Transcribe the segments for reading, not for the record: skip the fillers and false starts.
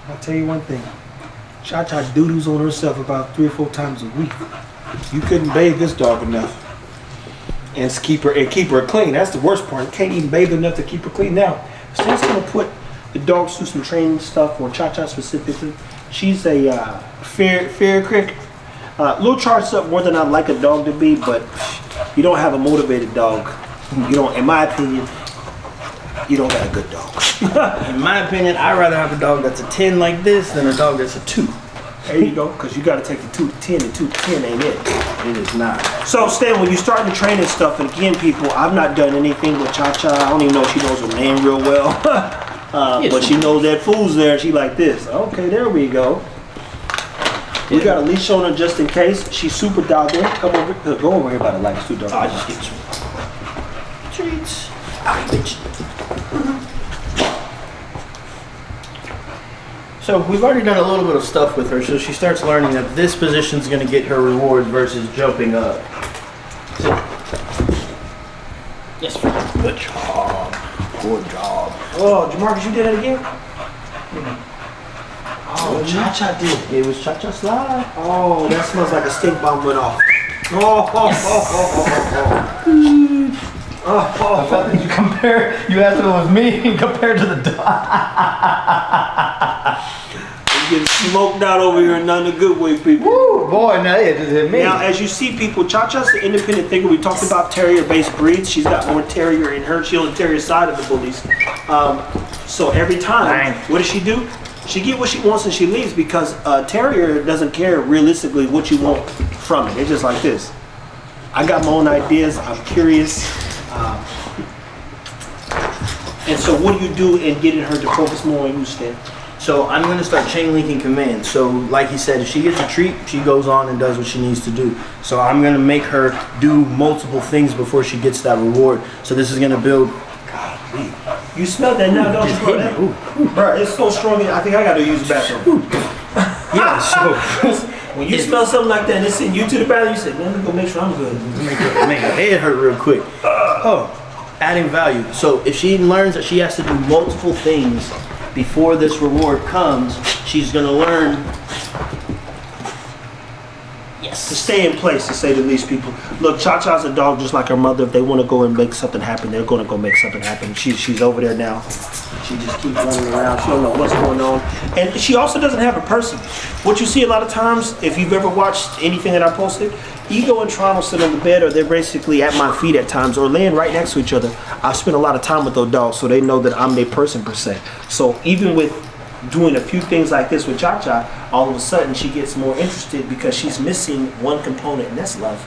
I'll tell you one thing. Cha-Cha doo-doos on herself about 3 or 4 times a week. You couldn't bathe this dog enough. And keep her clean. That's the worst part. You can't even bathe her enough to keep her clean. Now, Stan's gonna put the dogs through some training stuff on Cha-Cha specifically. She's a fair crick. A little charged up more than I'd like a dog to be, but you don't have a motivated dog. You don't, in my opinion, you don't got a good dog. In my opinion, I'd rather have a dog that's a 10 like this than a dog that's a 2. There you go, because you got to take the 2 to 10, and 2 to 10 ain't it. It is not. So, Stan, when you start the training stuff, and again, people, I've not done anything with Cha-Cha. I don't even know if she knows her name real well. But she knows that food's there, and she like this. Okay, there we go. We got a leash on her just in case. She's super dialed in. Come over, go over here by the lights too, dog. I'll just get some treats. Ah, bitch. So we've already done a little bit of stuff with her, so she starts learning that this position's gonna get her reward versus jumping up. Sit. Yes, good job. Good job. Oh, Jamarcus, you did it again? Oh, Cha-Cha did. It was Cha-Cha slide. Oh, that smells like a stink bomb went off. Oh, yes. I felt that you asked if it was me compared to the dog. You're getting smoked out over here, not in a good way, people. Woo, boy, now it just hit me. Now, as you see, people, Cha-Cha's the independent thinker. We talked about terrier-based breeds. She's got more terrier in her. She's on the terrier side of the bullies. So every time, what does she do? She get what she wants and she leaves, because a terrier doesn't care realistically what you want from it. It's just like this. I got my own ideas. I'm curious. And so what do you do in getting her to focus more on you, Stan? So I'm going to start chain linking commands. So like he said, if she gets a treat, she goes on and does what she needs to do. So I'm going to make her do multiple things before she gets that reward. So this is going to build. Golly. You smell that now, don't you, bro? Bro, it's so strong. I think I got to use the bathroom. Yeah, so when you smell something like that and it's sending you to the bathroom, you say, man, let me go make sure I'm good. make her head hurt real quick. Adding value. So if she learns that she has to do multiple things before this reward comes, she's gonna learn to stay in place, to say the least, people. Look, Cha-Cha's a dog just like her mother. If they want to go and make something happen, they're going to go make something happen. She's over there now. She just keeps running around. She don't know what's going on. And she also doesn't have a person. What you see a lot of times, if you've ever watched anything that I posted, Ego and Tron will sit on the bed, or they're basically at my feet at times, or laying right next to each other. I spend a lot of time with those dogs, so they know that I'm their person per se. So even with doing a few things like this with Cha-Cha, all of a sudden she gets more interested because she's missing one component, and that's love.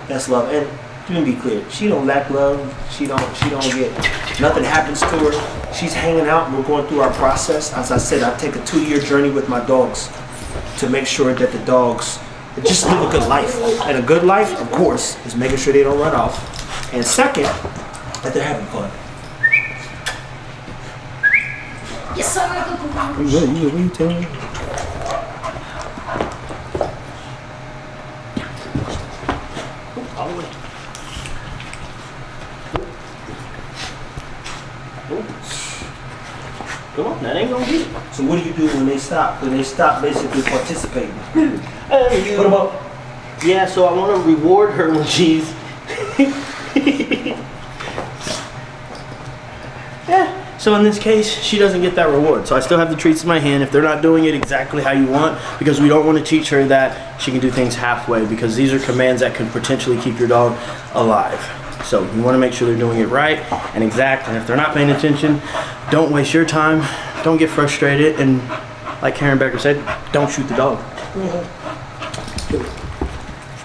That's love. And let me be clear, she don't lack love. She don't get, nothing happens to her. She's hanging out and we're going through our process. As I said, I take a 2-year journey with my dogs to make sure that the dogs just live a good life. And a good life, of course, is making sure they don't run off. And second, that they're having fun. Yes, sir. What are you telling me? Come on, that ain't gonna get it. So what do you do when they stop? When they stop basically participating? What about? Yeah, so I want to reward her when she's. Yeah. So in this case, she doesn't get that reward. So I still have the treats in my hand if they're not doing it exactly how you want, because we don't want to teach her that she can do things halfway, because these are commands that could potentially keep your dog alive. So you want to make sure they're doing it right and exact. And if they're not paying attention, don't waste your time. Don't get frustrated. And like Karen Becker said, don't shoot the dog.